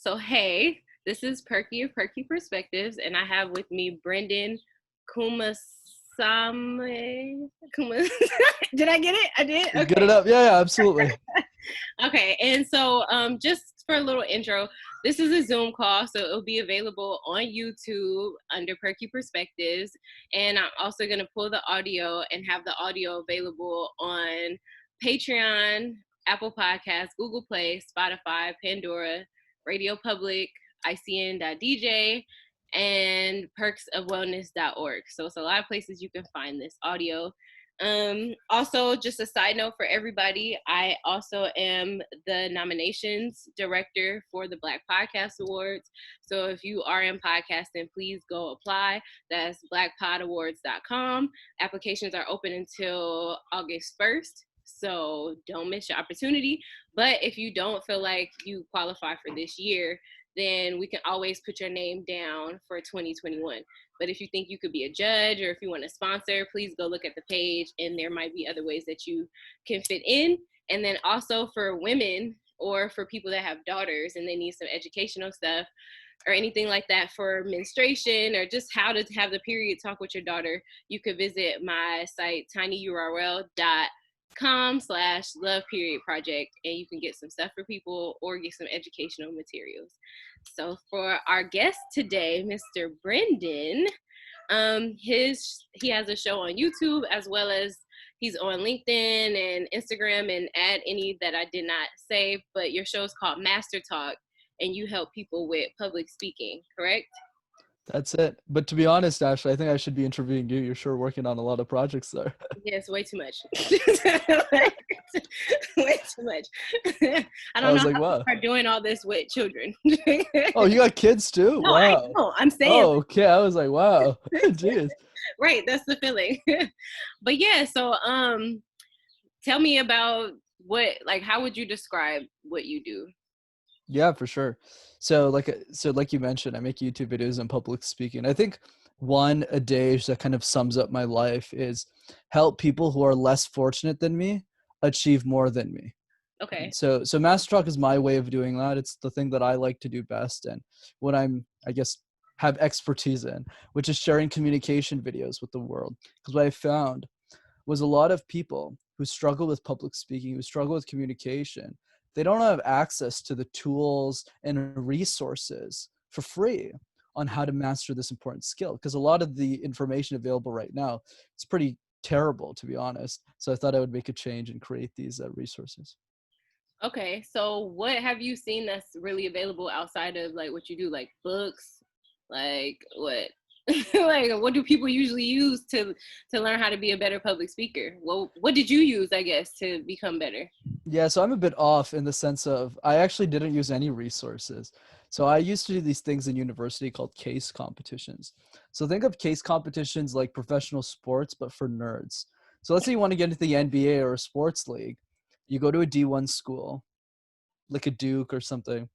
So, hey, this is Perky of Perky Perspectives, and I have with me Brenden Kuramasamy. Did I get it? I did? You Okay. get it up? Yeah, absolutely. Okay, and so just for a little intro, this is a Zoom call, so it'll be available on YouTube under Perky Perspectives, and I'm also going to pull the audio and have the audio available on Patreon, Apple Podcasts, Google Play, Spotify, Pandora, Radio Public, ICN.DJ, and perksofwellness.org. So it's a lot of places you can find this audio. Also, just a side note for everybody, I also am the nominations director for the Black Podcast Awards. So if you are in podcasting, please go apply. That's blackpodawards.com. Applications are open until August 1st. So don't miss your opportunity. But if you don't feel like you qualify for this year, then we can always put your name down for 2021. But if you think you could be a judge or if you want to sponsor, please go look at the page, and there might be other ways that you can fit in. And then also for women or for people that have daughters and they need some educational stuff or anything like that for menstruation or just how to have the period talk with your daughter, you could visit my site, tinyurl.com/love-project, and you can get some stuff for people or get some educational materials. So for our guest today, Mr. Brenden, he has a show on YouTube as well as he's on LinkedIn and Instagram, and add any that I did not say, but your show is called MasterTalk, and you help people with public speaking, correct? That's it. But to be honest, Ashley, I think I should be interviewing you. You're sure working on a lot of projects there. Yes, way too much. Way too much. I don't know like, how wow. people are doing all this with children. Oh, you got kids too? No, wow. I know. I'm saying. Oh, okay. I was like, wow. Jeez. Right, that's the feeling. But yeah, so tell me about how would you describe what you do? Yeah, for sure. So like you mentioned, I make YouTube videos on public speaking. I think one adage that kind of sums up my life is help people who are less fortunate than me achieve more than me. Okay. So MasterTalk is my way of doing that. It's the thing that I like to do best, and what I guess have expertise in, which is sharing communication videos with the world. Because what I found was a lot of people who struggle with public speaking, who struggle with communication, they don't have access to the tools and resources for free on how to master this important skill. Because a lot of the information available right now, it's pretty terrible, to be honest. So I thought I would make a change and create these resources. Okay, so what have you seen that's really available outside of like what you do, like books, like what? Like what do people usually use to learn how to be a better public speaker? Well, what did you use, I guess, to become better? Yeah, so I'm a bit off in the sense of I actually didn't use any resources. So I used to do these things in university called case competitions. So think of case competitions like professional sports, but for nerds. So let's say you want to get into the NBA or a sports league. You go to a D1 school, like a Duke or something.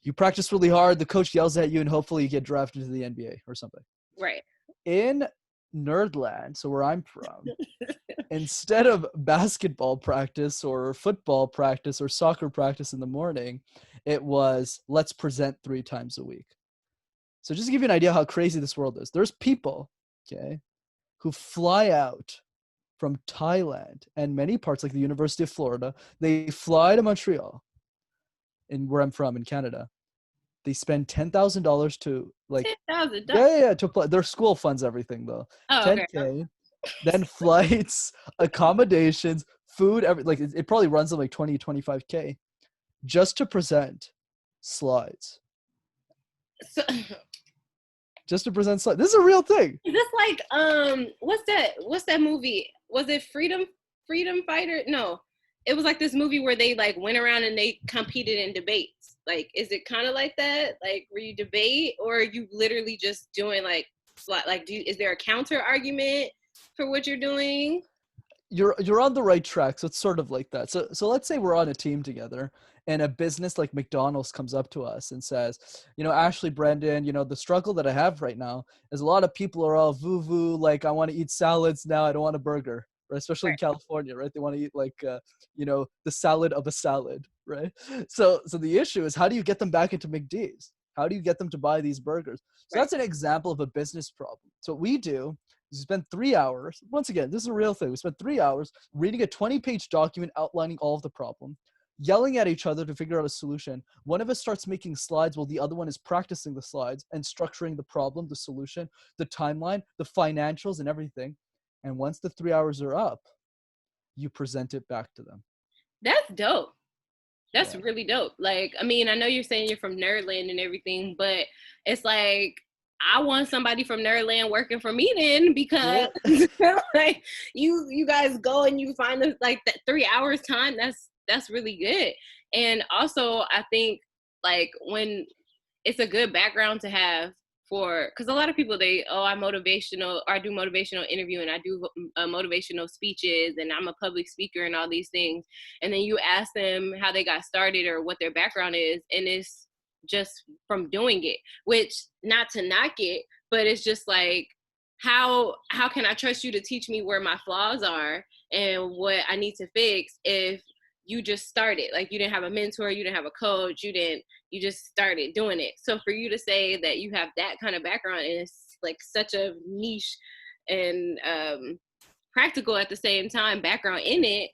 You practice really hard. The coach yells at you, and hopefully you get drafted to the NBA or something. Right. In Nerdland, so where I'm from, instead of basketball practice or football practice or soccer practice in the morning, it was let's present 3 times a week. So just to give you an idea how crazy this world is, there's people, okay, who fly out from Thailand and many parts like the University of Florida. They fly to Montreal, in where I'm from in Canada. They spend $10,000 to like $10,000. yeah to play. Their school funds everything though. Oh, 10K, okay. then flights, accommodations, food, like it probably runs them like 20-25K just to present slides. So, just to present slides. This is a real thing. is this like what's that movie? Was it Freedom Fighter? No. It was like this movie where they like went around and they competed in debates. Like, is it kind of like that? Like, where you debate, or are you literally just doing like is there a counter argument for what you're doing? You're on the right track. So it's sort of like that. So let's say we're on a team together, and a business like McDonald's comes up to us and says, Ashley, Brenden, the struggle that I have right now is a lot of people are all voo-voo, like I want to eat salads now, I don't want a burger. right? Especially in Right. California, right? They want to eat like, the salad of a salad, right? So the issue is, how do you get them back into McD's? How do you get them to buy these burgers? So Right. that's an example of a business problem. So what we do is we spend 3 hours. Once again, this is a real thing. We spend 3 hours reading a 20-page document outlining all of the problem, yelling at each other to figure out a solution. One of us starts making slides while the other one is practicing the slides and structuring the problem, the solution, the timeline, the financials, and everything. And once the 3 hours are up, you present it back to them. That's dope. That's Yeah. really dope. Like, I mean, I know you're saying you're from Nerdland and everything, but it's like, I want somebody from Nerdland working for me then, because like you guys go and you find the, like that 3 hours time. That's really good. And also I think like when it's a good background to have for, because a lot of people I do motivational interview and I do motivational speeches and I'm a public speaker and all these things, and then you ask them how they got started or what their background is, and it's just from doing it, which, not to knock it, but it's just like, how can I trust you to teach me where my flaws are and what I need to fix if you just started? Like, you didn't have a mentor, you didn't have a coach, you just started doing it. So for you to say that you have that kind of background and it's like such a niche and practical at the same time background in it,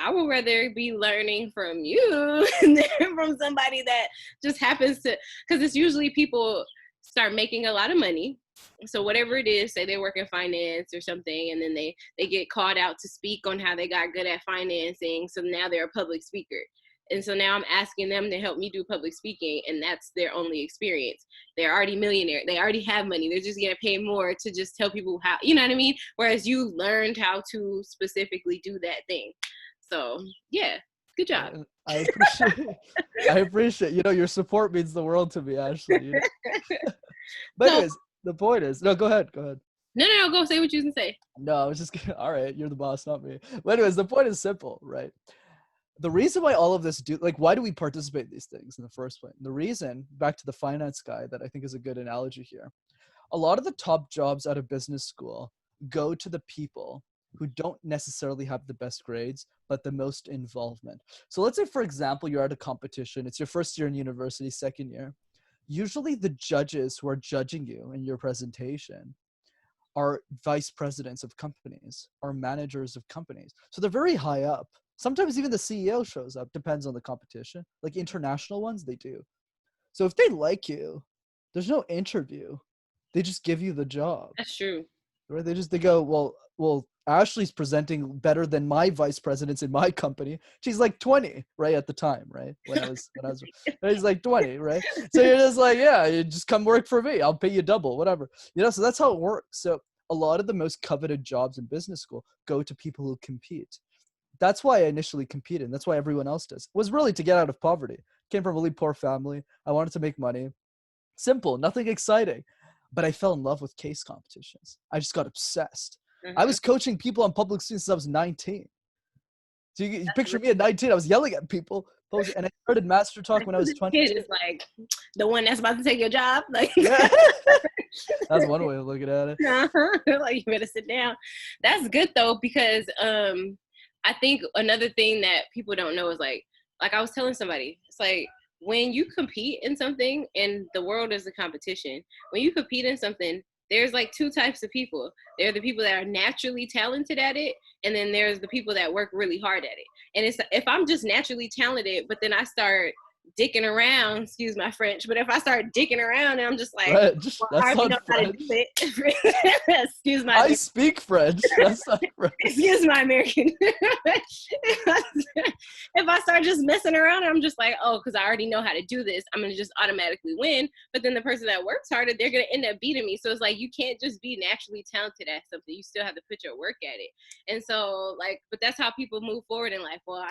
I would rather be learning from you than from somebody that just happens to, because it's usually people start making a lot of money. So whatever it is, say they work in finance or something, and then they get called out to speak on how they got good at financing. So now they're a public speaker. And so now I'm asking them to help me do public speaking, and that's their only experience. They're already millionaire. They already have money. They're just going to pay more to just tell people how, you know what I mean? Whereas you learned how to specifically do that thing. So yeah, good job. I appreciate, your support means the world to me, Ashley. But So anyways, the point is, no, go ahead. no, go say what you can say. No, I was just kidding. All right, you're the boss, not me. But anyways, the point is simple, right? The reason why all of this why do we participate in these things in the first place? The reason, back to the finance guy, that I think is a good analogy here. A lot of the top jobs out of business school go to the people who don't necessarily have the best grades, but the most involvement. So let's say, for example, you're at a competition. It's your first year in university, second year. Usually the judges who are judging you in your presentation are vice presidents of companies or managers of companies. So they're very high up. Sometimes even the CEO shows up, depends on the competition. Like international ones, they do. So if they like you, there's no interview. They just give you the job. That's true. Right? They go, well, Ashley's presenting better than my vice presidents in my company. She's like 20, right, at the time, right? When I was he's like 20, right? So you're just like, yeah, you just come work for me. I'll pay you double, whatever. So that's how it works. So a lot of the most coveted jobs in business school go to people who compete. That's why I initially competed, and that's why everyone else does. It was really to get out of poverty. Came from a really poor family. I wanted to make money. Simple, nothing exciting. But I fell in love with case competitions. I just got obsessed. I was coaching people on public speaking since I was 19. So you picture me at 19, I was yelling at people. And I started MasterTalk when I was 22. Kid is like the one that's about to take your job. Like, yeah. That's one way of looking at it. Like, you better sit down. That's good though, because I think another thing that people don't know is like I was telling somebody, it's like when you compete in something, and the world is a competition, when you compete in something, there's like two types of people. There are the people that are naturally talented at it, and then there's the people that work really hard at it. And it's, if I'm just naturally talented, but then I start dicking around, excuse my French, but if I start dicking around and I'm just like, French. well, I That's already know not how to French. do it. Excuse my I speak French. That's not French. Excuse my American. If I start just messing around, I'm just like, oh, because I already know how to do this, I'm going to just automatically win. But then the person that works harder, they're going to end up beating me. So it's like, you can't just be naturally talented at something. You still have to put your work at it. And so, like, but that's how people move forward in life. Well,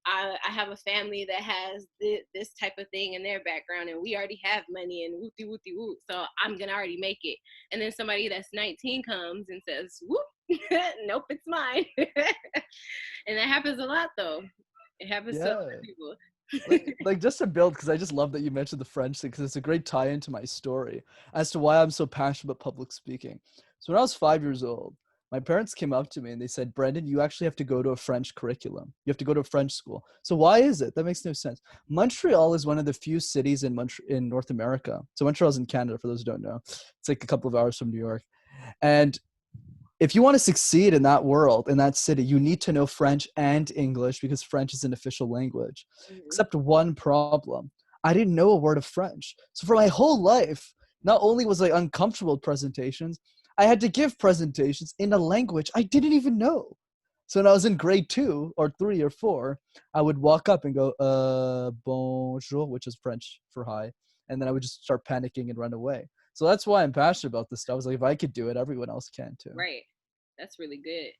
I have a family that has this type of thing in their background, and we already have money and whoopty whoopty whoop, so I'm gonna already make it. And then somebody that's 19 comes and says, whoop, nope, it's mine. And that happens a lot though. It happens to a lot of people. like just to build, because I just love that you mentioned the French thing, because it's a great tie-in to my story as to why I'm so passionate about public speaking. So when I was 5 years old, My parents came up to me and they said, Brenden, you actually have to go to a French curriculum. You have to go to a French school. So why is it? That makes no sense. Montreal is one of the few cities in North America. So Montreal's in Canada, for those who don't know. It's like a couple of hours from New York. And if you want to succeed in that world, in that city, you need to know French and English because French is an official language. Except one problem. I didn't know a word of French. So for my whole life, not only was I uncomfortable with presentations, I had to give presentations in a language I didn't even know. So when I was in grade 2 or 3 or 4, I would walk up and go, bonjour, which is French for hi. And then I would just start panicking and run away. So that's why I'm passionate about this stuff. I was like, if I could do it, everyone else can too. Right. That's really good.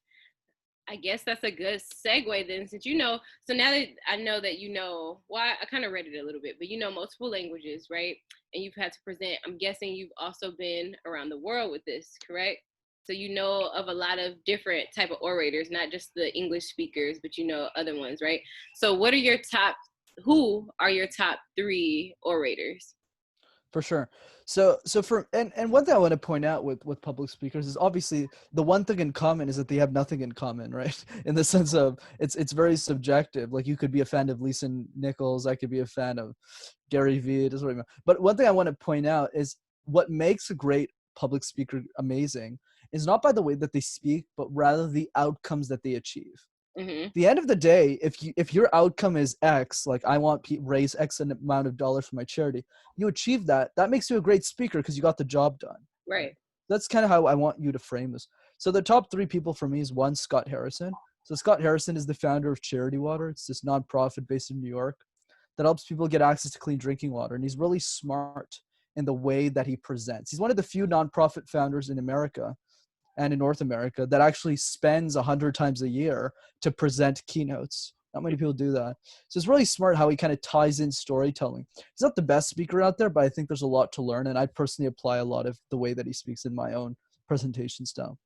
I guess that's a good segue then, since you know, so now that I know that you know, well, I kind of read it a little bit, but you know multiple languages, right? And you've had to present, I'm guessing you've also been around the world with this, correct? So you know of a lot of different type of orators, not just the English speakers, but you know other ones, right? So who are your top 3 orators? For sure. So for and one thing I want to point out with public speakers is obviously the one thing in common is that they have nothing in common, right? In the sense of it's very subjective. Like you could be a fan of Lisa Nichols, I could be a fan of Gary Vee. It doesn't really matter. But one thing I want to point out is what makes a great public speaker amazing is not by the way that they speak, but rather the outcomes that they achieve. Mm-hmm. The end of the day, if your outcome is X, like I want to raise X amount of dollars for my charity, you achieve that. That makes you a great speaker because you got the job done. Right. That's kind of how I want you to frame this. So the top 3 people for me is one, Scott Harrison. So Scott Harrison is the founder of Charity Water. It's this nonprofit based in New York that helps people get access to clean drinking water. And he's really smart in the way that he presents. He's one of the few nonprofit founders in America and in North America that actually spends 100 times a year to present keynotes. Not many people do that. So it's really smart how he kind of ties in storytelling. He's not the best speaker out there, but I think there's a lot to learn. And I personally apply a lot of the way that he speaks in my own presentation style.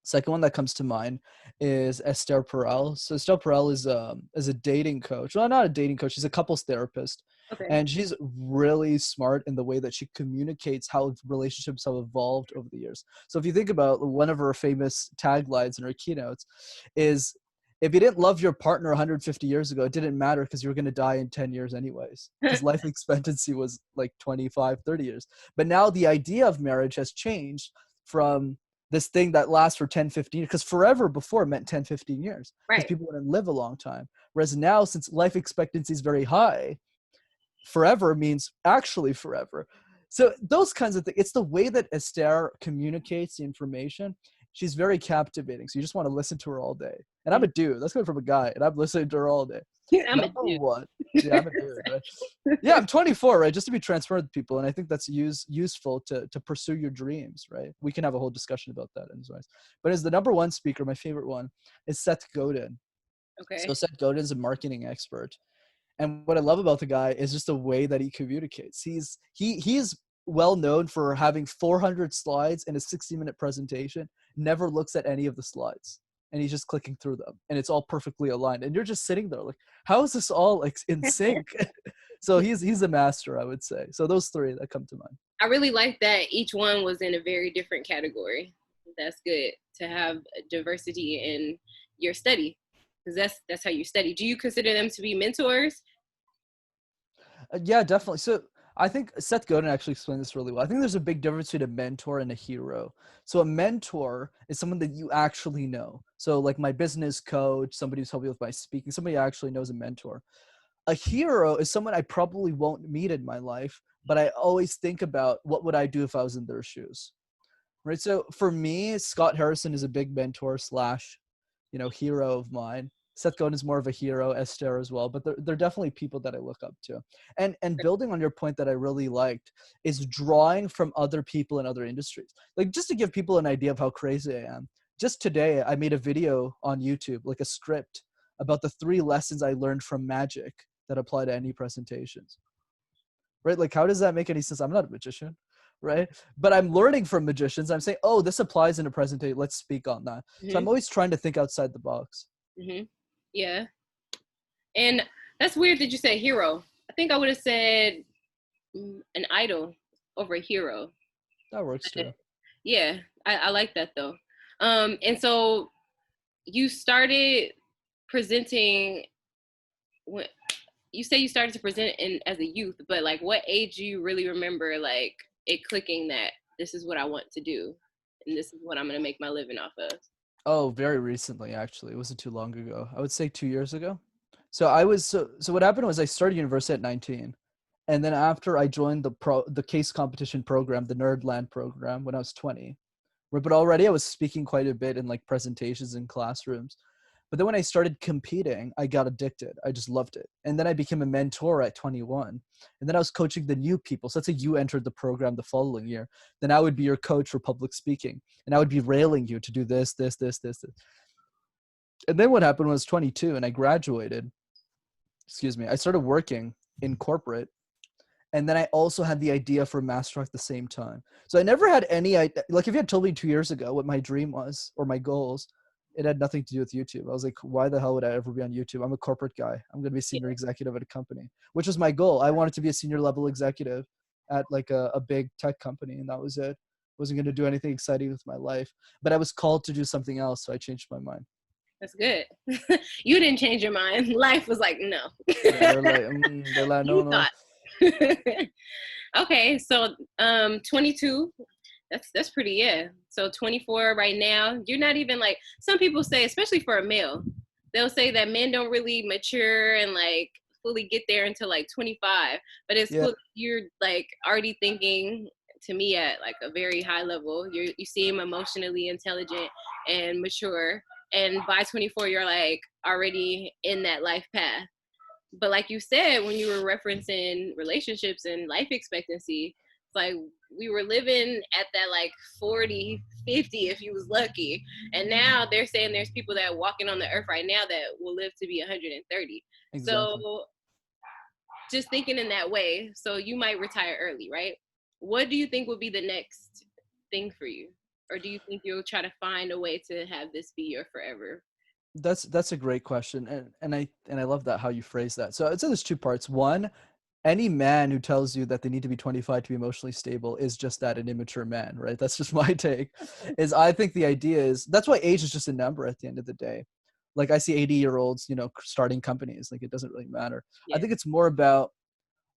Second one that comes to mind is Esther Perel. So Esther Perel is a dating coach. Well, not a dating coach. She's a couples therapist. Okay. And she's really smart in the way that she communicates how relationships have evolved over the years. So if you think about one of her famous taglines in her keynotes is, if you didn't love your partner 150 years ago, it didn't matter because you were going to die in 10 years anyways. Because life expectancy was like 25, 30 years. But now the idea of marriage has changed from this thing that lasts for 10, 15 years, because forever before meant 10, 15 years. Because Right. people want to live a long time. Whereas now, since life expectancy is very high, forever means actually forever. So those kinds of things, it's the way that Esther communicates the information. She's very captivating. So you just want to listen to her all day. And I'm a dude. That's coming from a guy. And I'm listening to her all day. I'm Number one. Yeah, I'm a dude, right? Yeah, I'm 24, right? Just to be transparent with people. And I think that's useful to pursue your dreams, right? We can have a whole discussion about that in ways. But as the number one speaker, my favorite one is Seth Godin. Okay. So Seth Godin is a marketing expert. And what I love about the guy is just the way that he communicates. He is well known for having 400 slides in a 60-minute presentation, never looks at any of the slides. And he's just clicking through them. And it's all perfectly aligned. And you're just sitting there like, how is this all like in sync? So he's a master, I would say. So those 3 that come to mind. I really like that each one was in a very different category. That's good to have diversity in your study, because that's how you study. Do you consider them to be mentors? Yeah, definitely. So I think Seth Godin actually explained this really well. I think there's a big difference between a mentor and a hero. So a mentor is someone that you actually know. So like my business coach, somebody who's helping me with my speaking, somebody I actually know is a mentor. A hero is someone I probably won't meet in my life, but I always think about what would I do if I was in their shoes. Right. So for me, Scott Harrison is a big mentor slash, hero of mine. Seth Godin is more of a hero, Esther as well, but they're definitely people that I look up to. And building on your point that I really liked is drawing from other people in other industries. Like just to give people an idea of how crazy I am. Just today, I made a video on YouTube, like a script about the 3 lessons I learned from magic that apply to any presentations. Right? Like, how does that make any sense? I'm not a magician, right? But I'm learning from magicians. I'm saying, oh, this applies in a presentation. Let's speak on that. Mm-hmm. So I'm always trying to think outside the box. Mm-hmm. Yeah. And that's weird that you said hero. I think I would have said an idol over a hero. That works too. Yeah, I like that though. And so you started presenting when you say you started to present in as a youth, but like what age do you really remember like it clicking that this is what I want to do and this is what I'm going to make my living off of? Oh, very recently, actually. It wasn't too long ago. I would say 2 years ago. So what happened was I started university at 19. And then after I joined the case competition program, the Nerdland program, when I was 20. But already I was speaking quite a bit in like presentations in classrooms. But then when I started competing, I got addicted. I just loved it. And then I became a mentor at 21. And then I was coaching the new people. So let's say you entered the program the following year. Then I would be your coach for public speaking. And I would be railing you to do this, this, this, this, this. And then what happened when I was 22 and I graduated, I started working in corporate. And then I also had the idea for MasterTalk at the same time. So I never had any idea. Like if you had told me 2 years ago what my dream was or my goals, it had nothing to do with YouTube. I was like, why the hell would I ever be on YouTube? I'm a corporate guy. I'm going to be a senior executive at a company, which was my goal. I wanted to be a senior level executive at like a big tech company. And that was it. Wasn't going to do anything exciting with my life, but I was called to do something else. So I changed my mind. That's good. You didn't change your mind. Life was like, no. Yeah, they're like, no, You no. thought. Okay, so 22. That's pretty, yeah. So 24 right now. You're not even like some people say, especially for a male, they'll say that men don't really mature and like fully get there until like 25. But it's Yeah, cool you're like already thinking to me at like a very high level. You seem emotionally intelligent and mature. And by 24, you're like already in that life path. But like you said, when you were referencing relationships and life expectancy, it's like we were living at that like 40, 50 if you was lucky. And now they're saying there's people that are walking on the earth right now that will live to be 130. exactly. So just thinking in that way, so you might retire early, right? What do you think would be the next thing for you? Or do you think you'll try to find a way to have this be your forever? That's a great question, and I love that how you phrase that. So I'd say there's two parts. One, any man who tells you that they need to be 25 to be emotionally stable is just that, an immature man, right? That's just my take. Is I think the idea is that's why age is just a number at the end of the day. Like I see 80-year-olds, starting companies. Like it doesn't really matter. I Yeah. think it's more about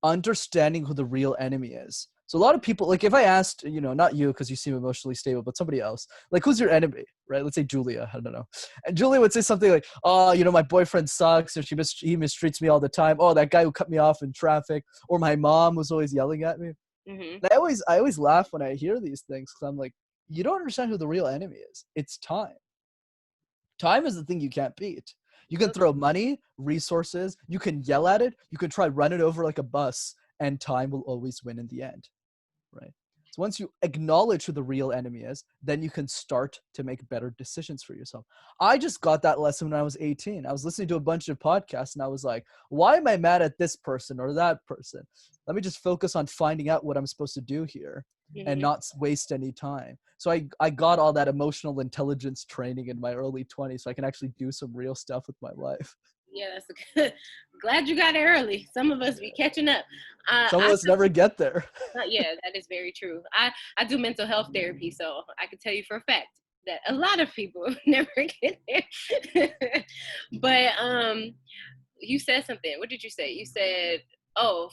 understanding who the real enemy is. So a lot of people, like if I asked, not you because you seem emotionally stable, but somebody else, like who's your enemy, right? Let's say Julia, I don't know. And Julia would say something like, oh, my boyfriend sucks, or he mistreats me all the time. Oh, that guy who cut me off in traffic, or my mom was always yelling at me. Mm-hmm. And I always laugh when I hear these things because I'm like, you don't understand who the real enemy is. It's time. Time is the thing you can't beat. You can Yep. throw money, resources, you can yell at it, you can try run it over like a bus, and time will always win in the end, right? So once you acknowledge who the real enemy is, then you can start to make better decisions for yourself. I just got that lesson when I was 18. I was listening to a bunch of podcasts and I was like, why am I mad at this person or that person? Let me just focus on finding out what I'm supposed to do here and Mm-hmm. not waste any time. So I got all that emotional intelligence training in my early 20s so I can actually do some real stuff with my life. Yeah, that's good. Glad you got it early. Some of us be catching up. Some of us never get there. Yeah, that is very true. I do mental health therapy, so I can tell you for a fact that a lot of people never get there. But you said something. What did you say? You said, oh,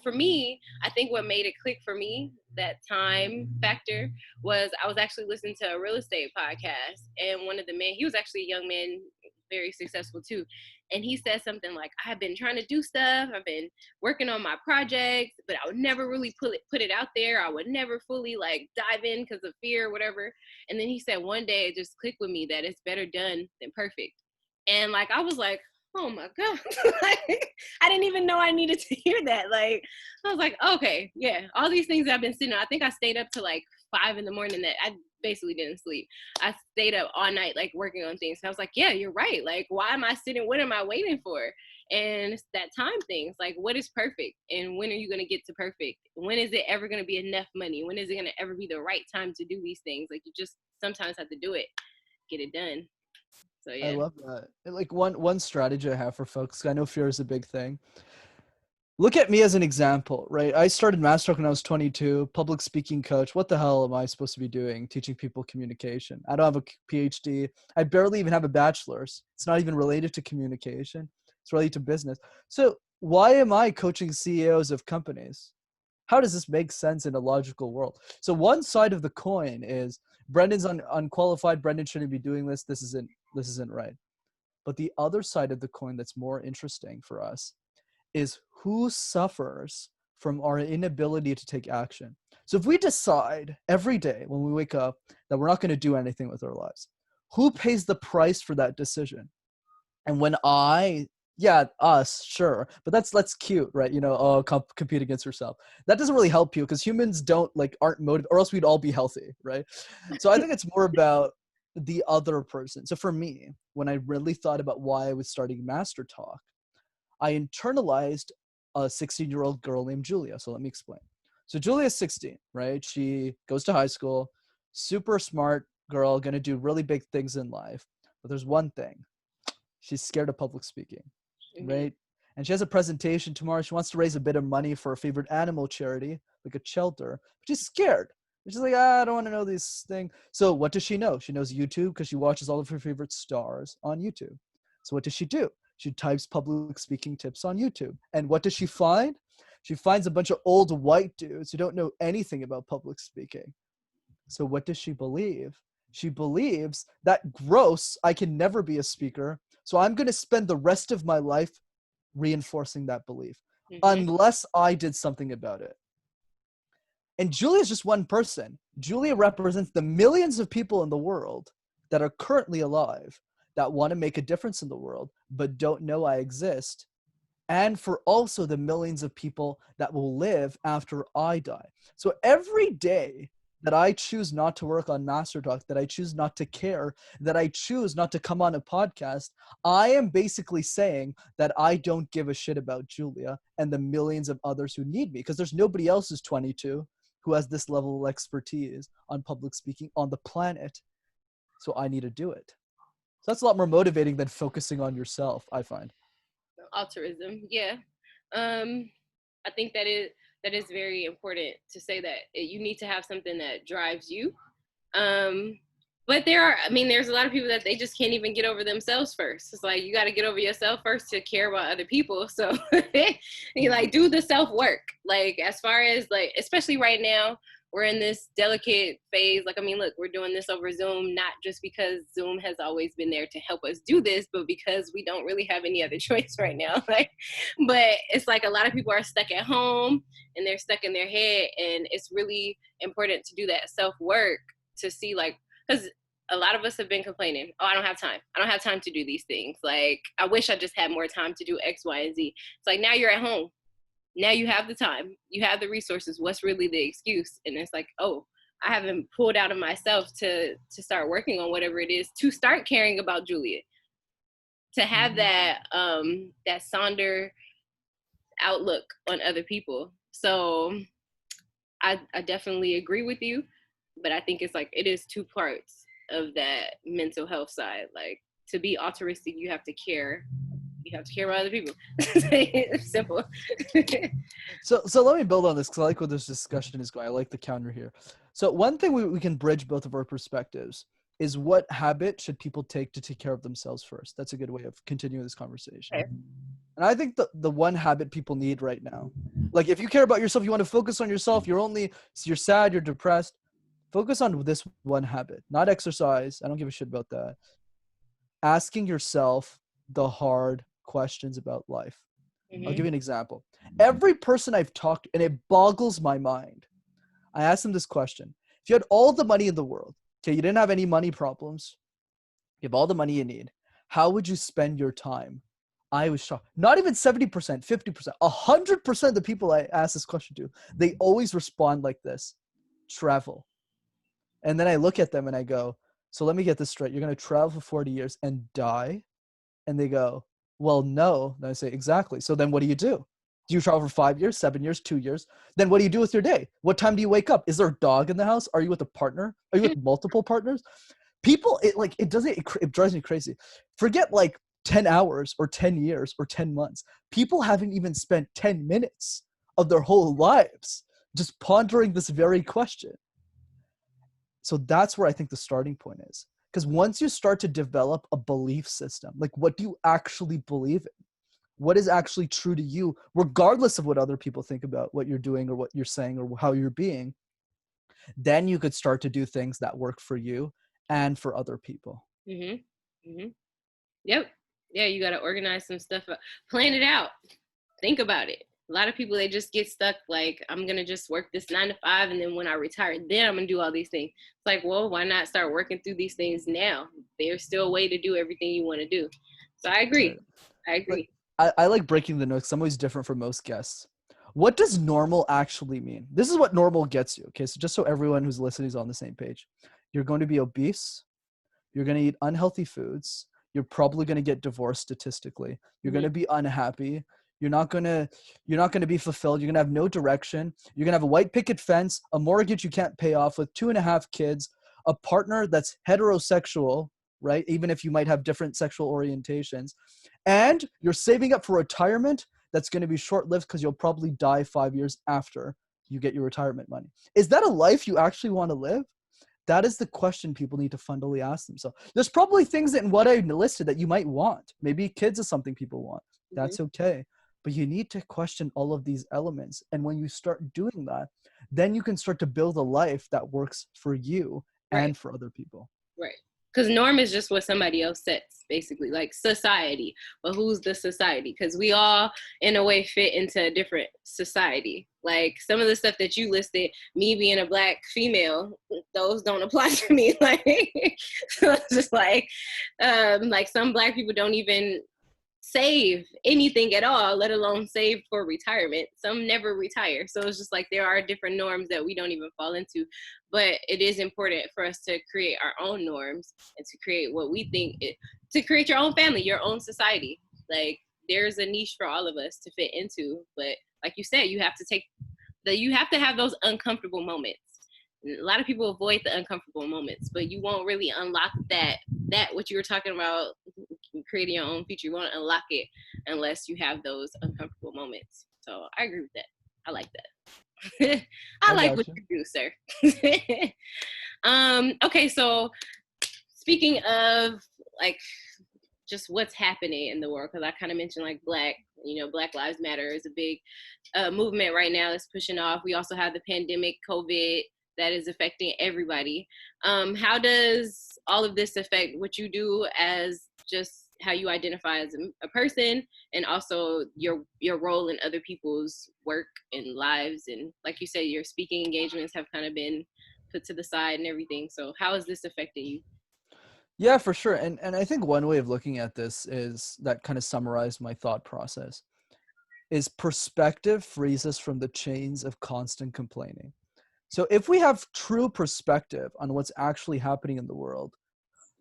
for me, I think what made it click for me, that time factor, was I was actually listening to a real estate podcast, and one of the men, he was actually a young man, very successful too, and he said something like, I've been trying to do stuff, I've been working on my projects, but I would never really put it out there. I would never fully like dive in because of fear or whatever. And then he said one day it just clicked with me that it's better done than perfect. And like I was like, oh my God. Like, I didn't even know I needed to hear that. Like, I was like, okay, yeah, all these things I've been sitting on. I think I stayed up to like 5 a.m. that I basically didn't sleep. I stayed up all night, like working on things. And I was like, yeah, you're right. Like, why am I sitting? What am I waiting for? And it's that time thing. It's like, what is perfect? And when are you going to get to perfect? When is it ever going to be enough money? When is it going to ever be the right time to do these things? Like, you just sometimes have to do it, get it done. So, I yeah. love that. And like one strategy I have for folks, 'cause I know fear is a big thing. look at me as an example, right? I started MasterTalk when I was 22, public speaking coach. What the hell am I supposed to be doing? Teaching people communication. I don't have a PhD. I barely even have a bachelor's. It's not even related to communication. It's related to business. So why am I coaching CEOs of companies? How does this make sense in a logical world? So one side of the coin is Brendan's unqualified. Brendan shouldn't be doing this. This isn't right. But the other side of the coin that's more interesting for us is who suffers from our inability to take action. So if we decide every day when we wake up that we're not going to do anything with our lives, who pays the price for that decision? And when us, sure, but that's cute, right? Compete against yourself. That doesn't really help you because humans aren't motivated, or else we'd all be healthy, right? So I think it's more about the other person. So for me, when I really thought about why I was starting Master Talk, I internalized a 16-year-old girl named Julia. So let me explain. So Julia's 16, right? She goes to high school, super smart girl, gonna do really big things in life. But there's one thing. She's scared of public speaking, right? And she has a presentation tomorrow. She wants to raise a bit of money for a favorite animal charity, like a shelter. But she's scared. She's like, I don't want to know this thing. So what does she know? She knows YouTube because she watches all of her favorite stars on YouTube. So what does she do? She types public speaking tips on YouTube. And what does she find? She finds a bunch of old white dudes who don't know anything about public speaking. So what does she believe? She believes that gross, I can never be a speaker. So I'm going to spend the rest of my life reinforcing that belief unless I did something about it. And Julia is just one person. Julia represents the millions of people in the world that are currently alive that want to make a difference in the world, but don't know I exist. And for also the millions of people that will live after I die. So every day that I choose not to work on Master Talk, that I choose not to care, that I choose not to come on a podcast, I am basically saying that I don't give a shit about Julia and the millions of others who need me, because there's nobody else who's 22 who has this level of expertise on public speaking on the planet. So I need to do it. So that's a lot more motivating than focusing on yourself, I find. Altruism, yeah. I think that is very important to say that you need to have something that drives you. But there's a lot of people that they just can't even get over themselves first. It's like, you got to get over yourself first to care about other people. So you do the self work. Like, as far as especially right now, we're in this delicate phase. Look, we're doing this over Zoom, not just because Zoom has always been there to help us do this, but because we don't really have any other choice right now. But it's a lot of people are stuck at home and they're stuck in their head. And it's really important to do that self-work to see, because a lot of us have been complaining, I don't have time. I don't have time to do these things. I wish I just had more time to do X, Y, and Z. It's now you're at home. Now you have the time, you have the resources. What's really the excuse? And it's I haven't pulled out of myself to start working on whatever it is, to start caring about Julia, to have that Sonder outlook on other people. So I definitely agree with you, but I think it's it is two parts of that mental health side. To be altruistic, you have to care. You have to care about other people. It's simple. So let me build on this, because I like where this discussion is going. I like the counter here. So one thing we can bridge both of our perspectives is, what habit should people take to take care of themselves first? That's a good way of continuing this conversation. Okay. And I think the one habit people need right now, if you care about yourself, you want to focus on yourself, you're sad, you're depressed, focus on this one habit. Not exercise. I don't give a shit about that. Asking yourself the hard questions about life. I'll give you an example. Every person I've talked to, and it boggles my mind, I asked them this question. If you had all the money in the world, okay, you didn't have any money problems, you have all the money you need, how would you spend your time? I was shocked. Not even 70%, 50%, 100% of the people I asked this question to, they always respond like this: travel. And then I look at them and I go, so let me get this straight. You're going to travel for 40 years and die? And they go, well, no. And I say, exactly. So then what do you do? Do you travel for 5 years, 7 years, 2 years? Then what do you do with your day? What time do you wake up? Is there a dog in the house? Are you with a partner? Are you with multiple partners? People, it drives me crazy. Forget 10 hours or 10 years or 10 months. People haven't even spent 10 minutes of their whole lives just pondering this very question. So that's where I think the starting point is. Because once you start to develop a belief system, like what do you actually believe in? What is actually true to you, regardless of what other people think about what you're doing or what you're saying or how you're being, then you could start to do things that work for you and for other people. Yep. Yeah, you got to organize some stuff up. Plan it out. Think about it. A lot of people, they just get stuck like, I'm going to just work this 9 to 5, and then when I retire, then I'm going to do all these things. It's like, well, why not start working through these things now? There's still a way to do everything you want to do. So I agree. I like breaking the notes. I'm always different from most guests. What does normal actually mean? This is what normal gets you. Okay, so just so everyone who's listening is on the same page. You're going to be obese. You're going to eat unhealthy foods. You're probably going to get divorced statistically. You're going to be unhappy. You're not going to be fulfilled. You're going to have no direction. You're going to have a white picket fence, a mortgage you can't pay off with 2.5 kids, a partner that's heterosexual, right? Even if you might have different sexual orientations. And you're saving up for retirement that's going to be short-lived because you'll probably die 5 years after you get your retirement money. Is that a life you actually want to live? That is the question people need to fundamentally ask themselves. There's probably things in what I listed that you might want. Maybe kids is something people want. That's okay. But you need to question all of these elements. And when you start doing that, then you can start to build a life that works for you and for other people. Right. Because norm is just what somebody else sets, basically, like society. But who's the society? Because we all, in a way, fit into a different society. Like some of the stuff that you listed, me being a Black female, those don't apply to me. Like, so it's just like some Black people don't even save anything at all, let alone save for retirement. Some never retire. So it's just like there are different norms that we don't even fall into. But it is important for us to create our own norms and to create what we think to create your own family, your own society. Like there's a niche for all of us to fit into. But like you said, you have to have those uncomfortable moments. A lot of people avoid the uncomfortable moments, but you won't really unlock that what you were talking about, creating your own future. You won't unlock it unless you have those uncomfortable moments. So I agree with that. I like that. I like what you do, sir. Okay, so speaking of like just what's happening in the world, because I kind of mentioned like Black Lives Matter is a big movement right now that's pushing off. We also have the pandemic, COVID, that is affecting everybody. How does all of this affect what you do as just how you identify as a person, and also your role in other people's work and lives? And like you said, your speaking engagements have kind of been put to the side and everything. So how is this affecting you? Yeah, for sure. And I think one way of looking at this is that kind of summarized my thought process is perspective frees us from the chains of constant complaining. So if we have true perspective on what's actually happening in the world,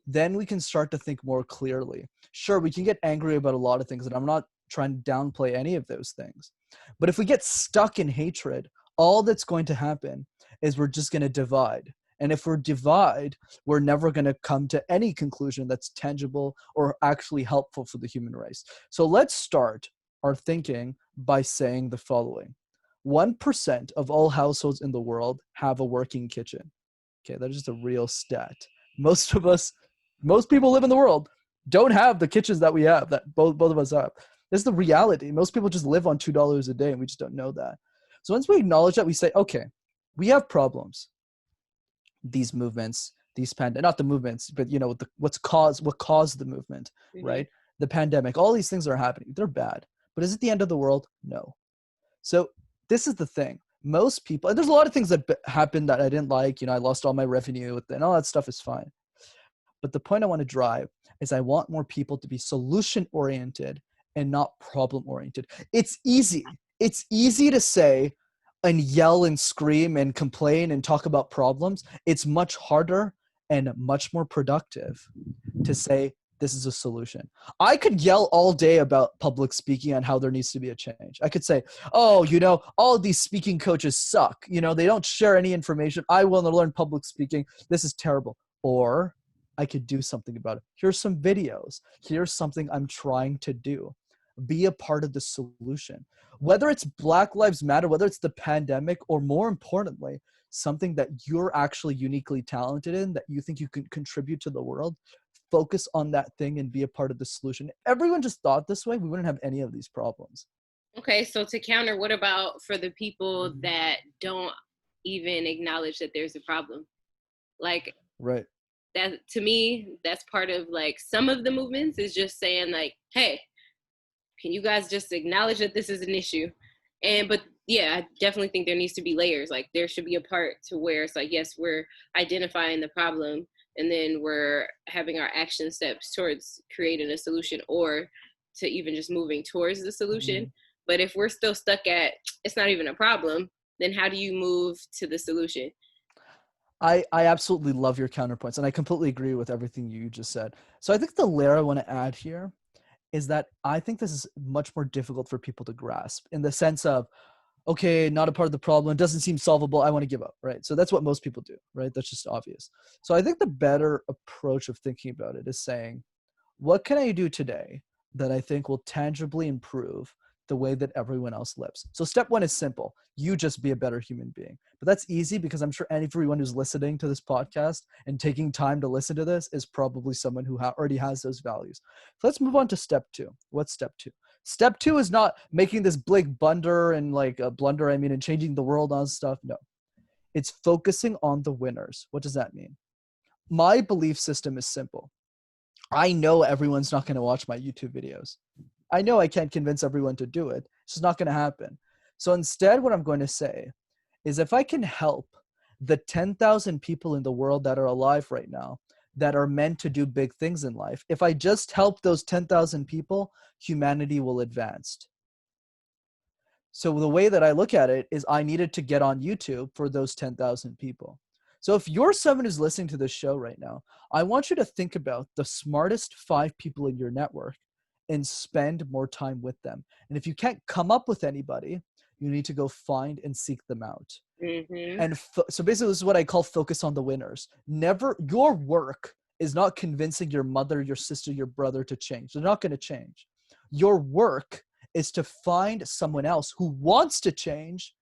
then we can start to think more clearly. Sure, we can get angry about a lot of things, and I'm not trying to downplay any of those things. But if we get stuck in hatred, all that's going to happen is we're just going to divide. And if we're divide, we're never going to come to any conclusion that's tangible or actually helpful for the human race. So let's start our thinking by saying the following. 1% of all households in the world have a working kitchen. Okay, that is just a real stat. Most people live in the world don't have the kitchens that we have, that both of us have. This is the reality. Most people just live on $2 a day, and we just don't know that. So once we acknowledge that, we say, okay, we have problems. These movements, not the movements, but what caused the movement, right? The pandemic, all these things are happening. They're bad. But is it the end of the world? No. So this is the thing. Most people, and there's a lot of things that happened that I didn't like. I lost all my revenue, and all that stuff is fine. But the point I want to drive is I want more people to be solution-oriented and not problem-oriented. It's easy. It's easy to say and yell and scream and complain and talk about problems. It's much harder and much more productive to say, this is a solution. I could yell all day about public speaking and how there needs to be a change. I could say, all of these speaking coaches suck. They don't share any information. I want to learn public speaking. This is terrible. Or I could do something about it. Here's some videos. Here's something I'm trying to do. Be a part of the solution. Whether it's Black Lives Matter, whether it's the pandemic, or more importantly, something that you're actually uniquely talented in, that you think you can contribute to the world, focus on that thing and be a part of the solution. If everyone just thought this way, we wouldn't have any of these problems. Okay, so to counter, what about for the people that don't even acknowledge that there's a problem? Like, Right. that, to me, that's part of like some of the movements is just saying like, hey, can you guys just acknowledge that this is an issue? But yeah, I definitely think there needs to be layers. Like there should be a part to where it's like, yes, we're identifying the problem and then we're having our action steps towards creating a solution, or to even just moving towards the solution. Mhm. But if we're still stuck at it's not even a problem, then how do you move to the solution? I absolutely love your counterpoints, and I completely agree with everything you just said. So I think the layer I want to add here is that I think this is much more difficult for people to grasp, in the sense of, okay, not a part of the problem, doesn't seem solvable, I want to give up, right? So that's what most people do, right? That's just obvious. So I think the better approach of thinking about it is saying, what can I do today that I think will tangibly improve the way that everyone else lives? So step one is simple. You just be a better human being. But that's easy because I'm sure everyone who's listening to this podcast and taking time to listen to this is probably someone who already has those values. So let's move on to step two. What's step two? Step two is not making this big blunder and like a blunder, I mean, and changing the world on stuff. No, it's focusing on the winners. What does that mean? My belief system is simple. I know everyone's not going to watch my YouTube videos. I know I can't convince everyone to do it. It's just not going to happen. So instead, what I'm going to say is if I can help the 10,000 people in the world that are alive right now that are meant to do big things in life, if I just help those 10,000 people, humanity will advance. So the way that I look at it is I needed to get on YouTube for those 10,000 people. So if you're someone who's listening to this show right now, I want you to think about the smartest 5 people in your network and spend more time with them. And if you can't come up with anybody, you need to go find and seek them out. Mm-hmm. And so basically, this is what I call focus on the winners. Never, your work is not convincing your mother, your sister, your brother to change. They're not going to change. Your work is to find someone else who wants to change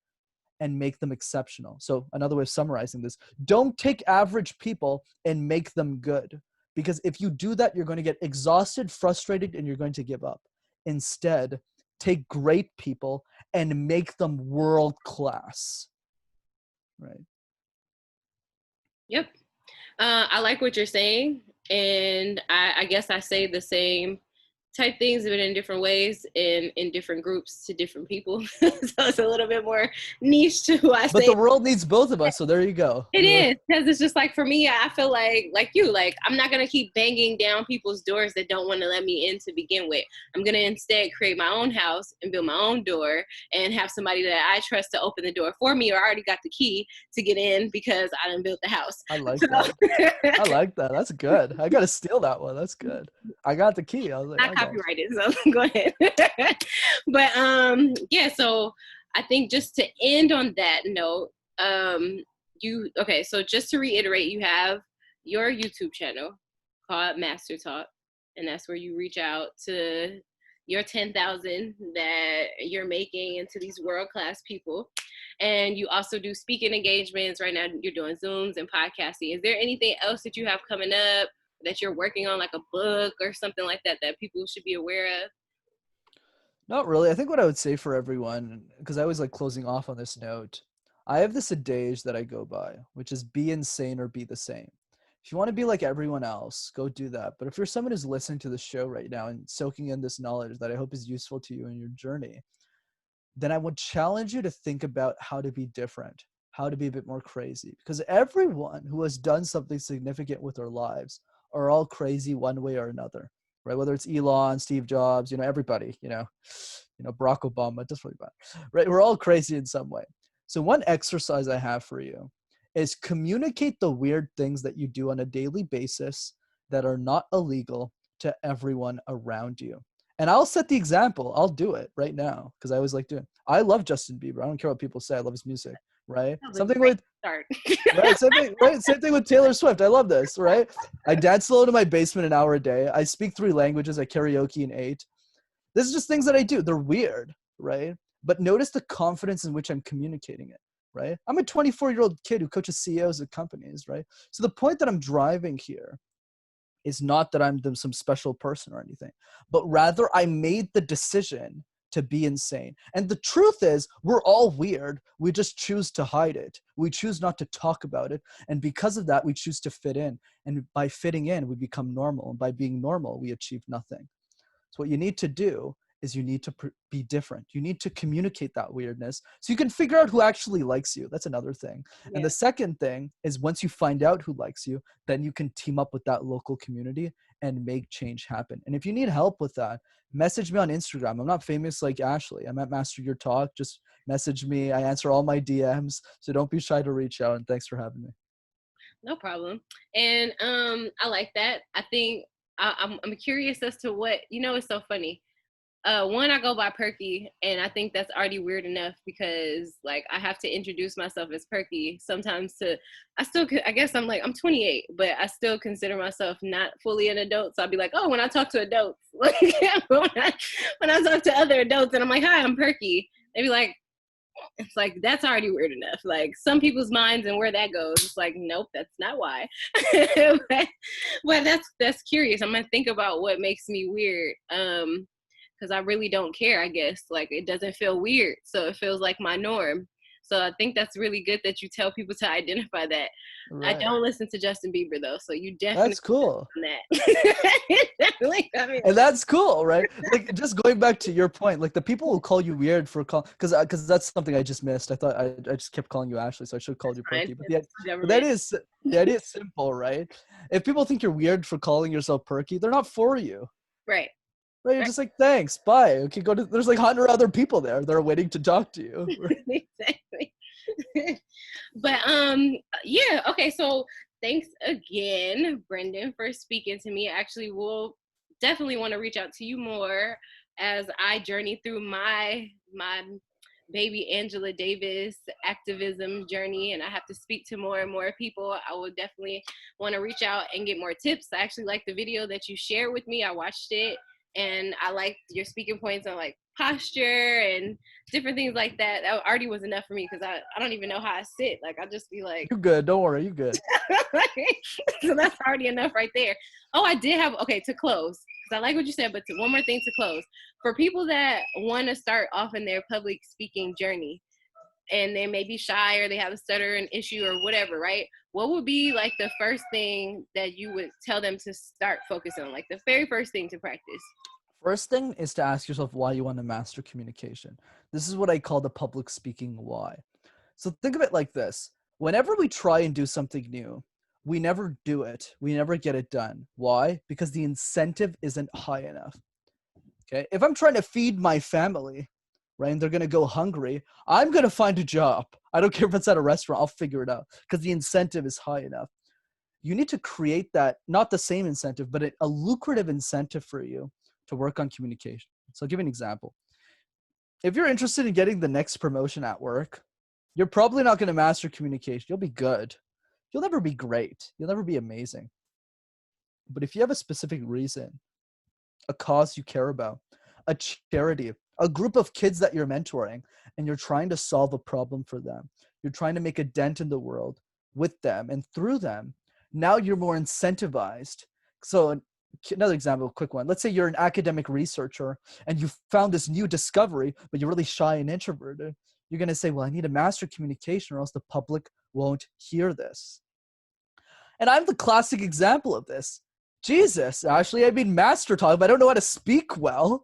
and make them exceptional. So another way of summarizing this, don't take average people and make them good. Because if you do that, you're going to get exhausted, frustrated, and you're going to give up. Instead, take great people and make them world class. Right. Yep. I like what you're saying. And I guess I say the same type things, but in different ways and in different groups to different people. So it's a little bit more niche to who I But say. the world needs both of us, so there you go. It is, because it's just like for me, I feel like you, like I'm not gonna keep banging down people's doors that don't want to let me in to begin with. I'm gonna instead create my own house and build my own door and have somebody that I trust to open the door for me, or I already got the key to get in because I done built the house. I like that. I like that. That's good. I gotta steal that one. That's good. I got the key. I was like, Not copyrighted, so go ahead. But yeah, so I think just to end on that note, so just to reiterate, you have your YouTube channel called Master Talk, and that's where you reach out to your 10,000 that you're making into these world-class people. And you also do speaking engagements. Right now you're doing Zooms and podcasting. Is there anything else that you have coming up that you're working on, like a book or something like that, that people should be aware of? Not really. I think what I would say for everyone, because I always like closing off on this note, I have this adage that I go by, which is be insane or be the same. If you want to be like everyone else, go do that. But if you're someone who's listening to the show right now and soaking in this knowledge that I hope is useful to you in your journey, then I would challenge you to think about how to be different, how to be a bit more crazy. Because everyone who has done something significant with their lives are all crazy one way or another, right? Whether it's Elon, Steve Jobs, everybody, Barack Obama, just really bad, right? We're all crazy in some way. So one exercise I have for you is communicate the weird things that you do on a daily basis that are not illegal to everyone around you. And I'll set the example. I'll do it right now because I always like doing it. I love Justin Bieber. I don't care what people say. I love his music, right? That was a Something great with start. right, same thing with Taylor Swift. I love this, right? I dance alone in my basement an hour a day. I speak 3 languages. I karaoke in 8. This is just things that I do. They're weird, right? But notice the confidence in which I'm communicating it, right? I'm a 24-year-old kid who coaches CEOs of companies, right? So the point that I'm driving here is not that I'm some special person or anything, but rather I made the decision to be insane. And the truth is, we're all weird. We just choose to hide it. We choose not to talk about it. And because of that, we choose to fit in. And by fitting in, we become normal. And by being normal, we achieve nothing. So what you need to do is you need to be different. You need to communicate that weirdness so you can figure out who actually likes you. That's another thing. Yeah. And the second thing is once you find out who likes you, then you can team up with that local community and make change happen. And if you need help with that, message me on Instagram. I'm not famous like Ashley. I'm at Master Your Talk. Just message me. I answer all my DMs. So don't be shy to reach out. And thanks for having me. No problem. And I like that. I think I'm curious as to what, it's so funny. One, I go by Perky, and I think that's already weird enough because like I have to introduce myself as Perky sometimes I guess I'm 28, but I still consider myself not fully an adult. So I'll be like, oh, when I talk to adults, like when I talk to other adults and I'm like, hi, I'm Perky, they be like, it's like, that's already weird enough. Like some people's minds and where that goes, it's like, nope, that's not why. but that's curious. I'm gonna think about what makes me weird. Because I really don't care, I guess. Like it doesn't feel weird. So it feels like my norm. So I think that's really good that you tell people to identify that. Right. I don't listen to Justin Bieber though, so you definitely That's cool. that. Definitely got me. And that's cool, right? Like just going back to your point, like the people who call you weird for because that's something I just missed. I thought I just kept calling you Ashley, so I should have called you Perky. But the idea is simple, right? If people think you're weird for calling yourself Perky, they're not for you. Right. Right, you're just like, thanks, bye. Okay, there's like 100 other people there that are waiting to talk to you. Exactly. But yeah, okay, so thanks again, Brenden, for speaking to me. Actually, we'll definitely want to reach out to you more as I journey through my baby Angela Davis activism journey, and I have to speak to more and more people. I will definitely want to reach out and get more tips. I actually like the video that you shared with me. I watched it. And I liked your speaking points on like posture and different things like that. That already was enough for me because I don't even know how I sit. Like I'll just be like, You good? Don't worry, you good. So that's already enough right there. Oh, I did have to close because I like what you said, but one more thing to close for people that want to start off in their public speaking journey and they may be shy or they have a stutter an issue or whatever, right? What would be like the first thing that you would tell them to start focusing on, like the very first thing to practice? First thing is to ask yourself why you want to master communication. This is what I call the public speaking why. So think of it like this. Whenever we try and do something new, we never do it. We never get it done. Why? Because the incentive isn't high enough. Okay. If I'm trying to feed my family, right, and they're going to go hungry, I'm going to find a job. I don't care if it's at a restaurant. I'll figure it out because the incentive is high enough. You need to create that, not the same incentive, but a lucrative incentive for you to work on communication. So I'll give you an example. If you're interested in getting the next promotion at work, you're probably not going to master communication. You'll be good. You'll never be great. You'll never be amazing. But if you have a specific reason, a cause you care about, a charity, a group of kids that you're mentoring, and you're trying to solve a problem for them, you're trying to make a dent in the world with them and through them, now you're more incentivized. So another example, a quick one. Let's say you're an academic researcher and you found this new discovery, but you're really shy and introverted. You're going to say, well, I need to master communication or else the public won't hear this. And I'm the classic example of this. Jesus, Ashley, I mean MasterTalk, but I don't know how to speak well.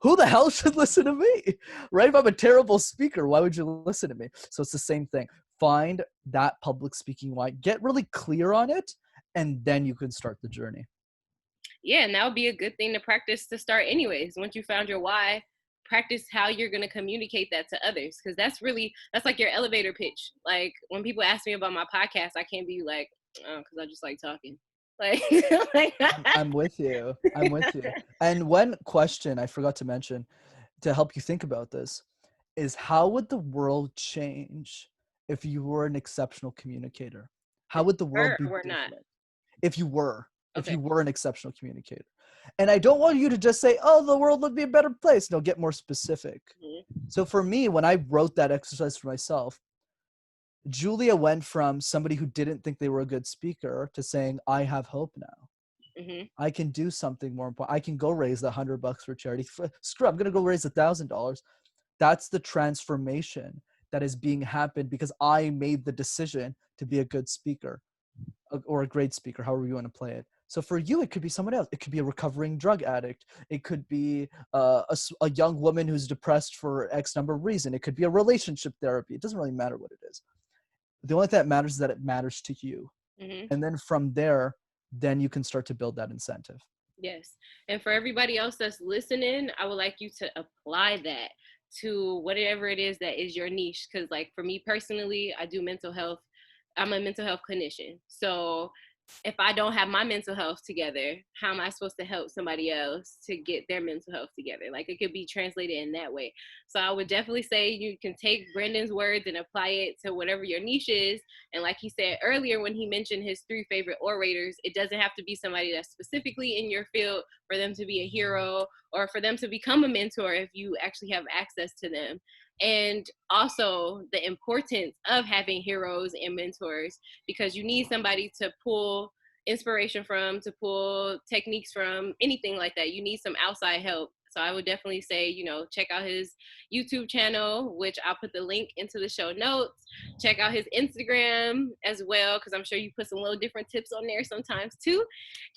Who the hell should listen to me? Right? If I'm a terrible speaker, why would you listen to me? So it's the same thing. Find that public speaking why. Get really clear on it, and then you can start the journey. Yeah, and that would be a good thing to practice to start anyways. Once you found your why, practice how you're going to communicate that to others, because that's like your elevator pitch. Like when people ask me about my podcast, I can't be like, oh, because I just like talking. Like, like I'm with you. I'm with you. And one question I forgot to mention to help you think about this is, how would the world change if you were an exceptional communicator? How would the world be we're not. different if you were Okay. an exceptional communicator? And I don't want you to just say, oh, the world would be a better place. No, get more specific. Mm-hmm. So for me, when I wrote that exercise for myself, Julia went from somebody who didn't think they were a good speaker to saying, I have hope now. Mm-hmm. I can do something more important. I can go raise $100 for charity. Screw, I'm going to go raise $1,000. That's the transformation that is being happened because I made the decision to be a good speaker or a great speaker, however you want to play it. So for you, it could be someone else. It could be a recovering drug addict. It could be a young woman who's depressed for X number of reasons. It could be a relationship therapy. It doesn't really matter what it is. The only thing that matters is that it matters to you. Mm-hmm. And then from there, then you can start to build that incentive. Yes. And for everybody else that's listening, I would like you to apply that to whatever it is that is your niche. Because, like, for me personally, I do mental health. I'm a mental health clinician. So if I don't have my mental health together, how am I supposed to help somebody else to get their mental health together? Like, it could be translated in that way. So I would definitely say you can take Brenden's words and apply it to whatever your niche is. And like he said earlier, when he mentioned his 3 favorite orators, it doesn't have to be somebody that's specifically in your field for them to be a hero or for them to become a mentor if you actually have access to them. And also the importance of having heroes and mentors, because you need somebody to pull inspiration from, to pull techniques from, anything like that. You need some outside help. So I would definitely say, check out his YouTube channel, which I'll put the link into the show notes. Check out his Instagram as well, because I'm sure you put some little different tips on there sometimes too.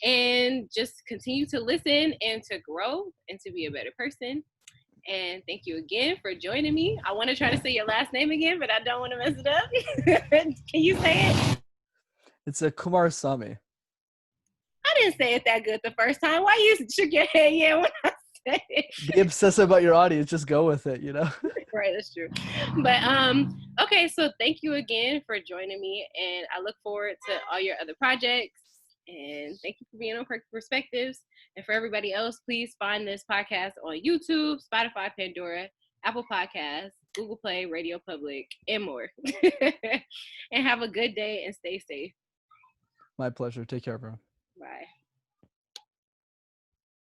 And just continue to listen and to grow and to be a better person. And thank you again for joining me. I want to try to say your last name again, but I don't want to mess it up. Can you say it? It's a Kumarasamy. I didn't say it that good the first time. Why you shook your head yeah when I said it? Be obsessive about your audience. Just go with it, Right, that's true. But okay, so thank you again for joining me, and I look forward to all your other projects. And thank you for being on Perky Perspectives. And for everybody else, please find this podcast on YouTube, Spotify, Pandora, Apple Podcasts, Google Play, Radio Public, and more. And have a good day and stay safe. My pleasure. Take care, everyone.